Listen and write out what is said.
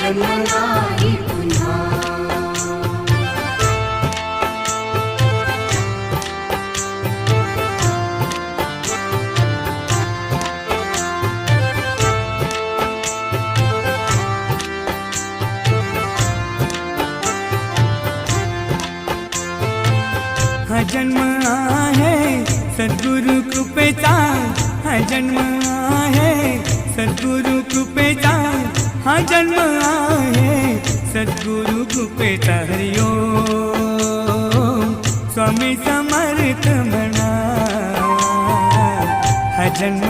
जन्म नाही पुन्हा। हा जन्म आहे सद्गुरु कृपेचा, हा जन्म आहे सद्गुरु कृपेचा, हा जन्म आहे सद्गुरु कृपेचा। हरि ओम स्वामी समर्थ म्हणा, हा जन्म